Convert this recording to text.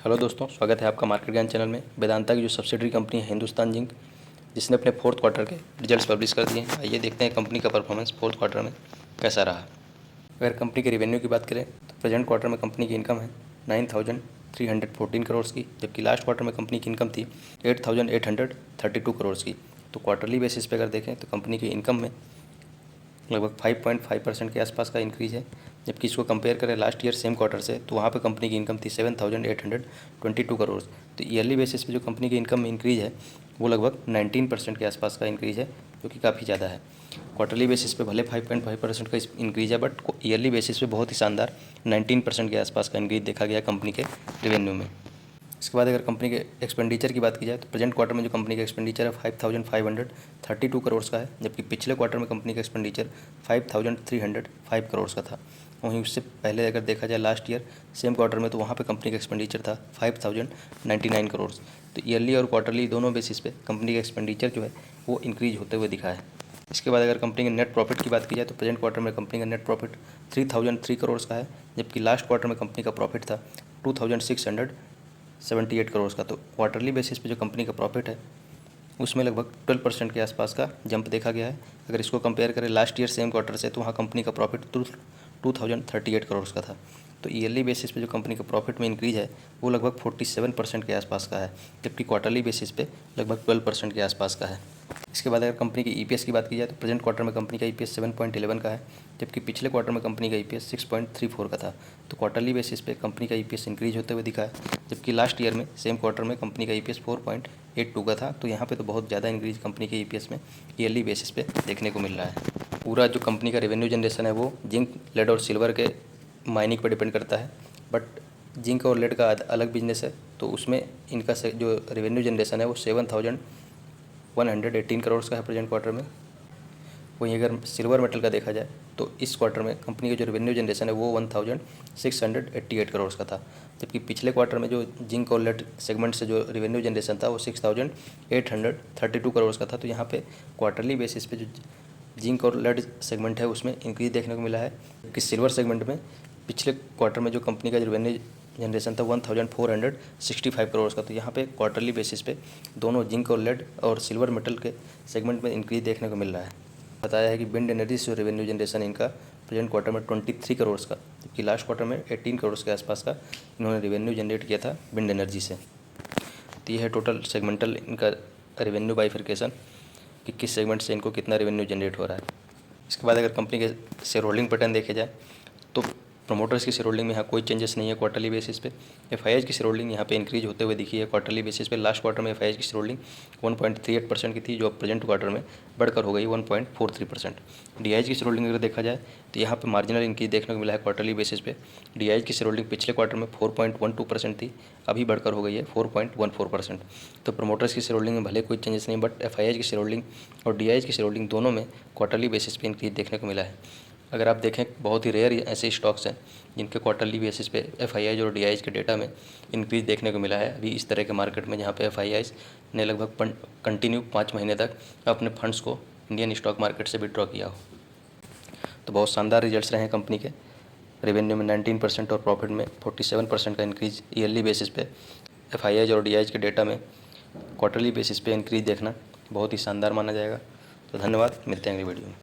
Hello दोस्तों, स्वागत है आपका मार्केट ज्ञान चैनल में। वेदांता की जो सब्सिडरी कंपनी है हिंदुस्तान जिंक, जिसने अपने फोर्थ क्वार्टर के रिजल्ट्स पब्लिश कर दिए हैं। आइए देखते हैं कंपनी का परफॉर्मेंस फोर्थ क्वार्टर में कैसा रहा। अगर कंपनी के रेवेन्यू की बात करें तो प्रेजेंट क्वार्टर में कंपनी की इनकम है 9,314 करोड़ की, जबकि लास्ट क्वार्टर में कंपनी की इनकम थी 8,832 करोड़ की। तो क्वार्टरली बेसिस पे अगर देखें तो कंपनी की इनकम में लगभग 5.5% के आसपास का इंक्रीज़ है। जबकि इसको कंपेयर करें लास्ट ईयर सेम क्वार्टर से तो वहाँ पे कंपनी की इनकम थी 7,822 करोड़। तो ईयरली बेसिस पे जो कंपनी की इनकम में इंक्रीज़ है वो लगभग 19% के आसपास का इंक्रीज़ है, जो कि काफ़ी ज़्यादा है। क्वार्टरली बेसिस पे भले 5.5% का इंक्रीज़ है, बट ईयरली बेसिस पे बहुत ही शानदार 19% के आसपास का इंक्रीज़ देखा गया कंपनी के रेवेन्यू में। इसके बाद अगर कंपनी के एक्सपेंडिचर की बात की जाए तो प्रेजेंट क्वार्टर में जो कंपनी का एक्सपेंडिचर है 5,532 करोड़ का है, जबकि पिछले क्वार्टर में कंपनी का एक्सपेंडिचर 5,305 करोड़ का था। वहीं उससे पहले अगर देखा जाए लास्ट ईयर सेम क्वार्टर में तो वहाँ पे कंपनी का एक्सपेंडिचर था 5,099 करोड़। तो ईयरली और क्वार्टरली दोनों बेसिस पे कंपनी का एक्सपेंडिचर जो है वो इंक्रीज होते हुए दिखा है। इसके बाद अगर कंपनी के नेट प्रॉफिट की बात की जाए तो प्रेजेंट क्वार्टर में कंपनी का नेट प्रॉफिट 3,003 करोड़ का है, जबकि लास्ट क्वार्टर में कंपनी का प्रॉफिट था 2,678 करोड़ का। तो क्वार्टरली बेसिस पे जो कंपनी का प्रॉफिट है उसमें लगभग 12% के आसपास का जंप देखा गया है। अगर इसको कंपेयर करें लास्ट ईयर सेम क्वार्टर से तो वहाँ कंपनी का प्रॉफिट 2,038 करोड़ का था। तो ईयरली बेसिस पे जो कंपनी का प्रॉफिट में इंक्रीज है वो लगभग 47% के आसपास का है, जबकि क्वार्टरली बेसिस पे लगभग 12% के आसपास का है। इसके बाद अगर कंपनी की ईपीएस की बात की जाए तो प्रेजेंट क्वार्टर में कंपनी का ईपीएस 7.11 का है, जबकि पिछले क्वार्टर में कंपनी का ईपीएस 6.34 का था। तो क्वार्टरली बेसिस पे कंपनी का ईपीएस इंक्रीज होते हुए दिखा है, जबकि लास्ट ईयर में सेम क्वार्टर में कंपनी का ईपीएस 4.82 का था। तो यहाँ पे तो बहुत ज़्यादा इंक्रीज कंपनी के ईपीएस में ईयरली बेसिस पे देखने को मिल रहा है। पूरा जो कंपनी का रेवेन्यू जनरेशन है वो जिंक, लेड और सिल्वर के माइनिंग पर डिपेंड करता है, बट जिंक और लेड का अलग बिजनेस है, तो उसमें इनका जो रेवेन्यू जनरेशन है वो 7,118 करोड़ का है प्रेजेंट क्वार्टर में। वहीं अगर सिल्वर मेटल का देखा जाए तो इस क्वार्टर में कंपनी का जो रेवेन्यू जनरेशन है वो 1,688 करोड़ का था, जबकि पिछले क्वार्टर में जो जिंक और लेड सेगमेंट से जो रेवेन्यू जनरेशन था वो 6,832 करोड़ का था। तो यहाँ पे क्वार्टरली बेसिस पे जो जिंक और लेड सेगमेंट है उसमें इंक्रीज देखने को मिला है, कि सिल्वर सेगमेंट में पिछले क्वार्टर में जो कंपनी का रेवेन्यू जनरेशन था 1,465 करोड़ का। तो यहाँ पे क्वार्टरली बेसिस पे दोनों जिंक और लेड और सिल्वर मेटल के सेगमेंट में इंक्रीज देखने को मिल रहा है। बताया है कि विंड एनर्जी से रेवेन्यू जनरेशन इनका प्रेजेंट क्वार्टर में 23 करोड़ का, जबकि लास्ट क्वार्टर में 18 करोड़ के आसपास का इन्होंने रेवेन्यू जनरेट किया था विंड एनर्जी से। तो ये है टोटल सेगमेंटल इनका रेवेन्यू बाइफर्केशन, कि किस सेगमेंट से इनको कितना रेवेन्यू जनरेट हो रहा है। इसके बाद अगर कंपनी के शेयर होल्डिंग पैटर्न देखे जाए तो प्रमोटर्स की शेयर होल्डिंग में यहाँ कोई चेंजेस नहीं है क्वार्टरली बेसिस पे। एफआईआई की शेयर होल्डिंग यहाँ पे इंक्रीज होते हुए दिखी है क्वार्टरली बेसिस पे। लास्ट क्वार्टर में एफआईआई की शेयर होल्डिंग 1.38% की थी, जो अब प्रेजेंट क्वार्टर में बढ़कर हो गई 1.43%। डीआईएच की शेयर होल्डिंग अगर देखा जाए तो यहाँ पे मार्जिनल इंक्रीज देखने को मिला है क्वार्टरली बेसिस पे। डीआईएच की शेयर होल्डिंग पिछले क्वार्टर में 4.12% थी, अभी बढ़कर हो गई है 4.14%। तो प्रमोटर्स की शेयर होल्डिंग में भले कोई चेंजेस नहीं, बट एफआईआई की शेयर होल्डिंग और डीआईएच की शेयर होल्डिंग दोनों में क्वार्टरली बेसिस पे इंक्रीज देखने को मिला है। अगर आप देखें बहुत ही रेयर ऐसे स्टॉक्स हैं जिनके क्वार्टरली बेसिस पे एफआईआई और डीआईएच के डेटा में इंक्रीज देखने को मिला है अभी इस तरह के मार्केट में, जहाँ पे एफआईआई ने लगभग कंटिन्यू 5 महीने तक अपने फंड्स को इंडियन स्टॉक मार्केट से विड्रॉ किया हो। तो बहुत शानदार रिजल्ट्स रहे हैं कंपनी के। रेवेन्यू में 19% और प्रॉफिट में 47% का इंक्रीज ईयरली बेसिस पे एफआईआई और डीआईएच के डेटा में क्वार्टरली बेसिस पे इंक्रीज देखना बहुत ही शानदार माना जाएगा। तो धन्यवाद, मिलते हैं अगली वीडियो में।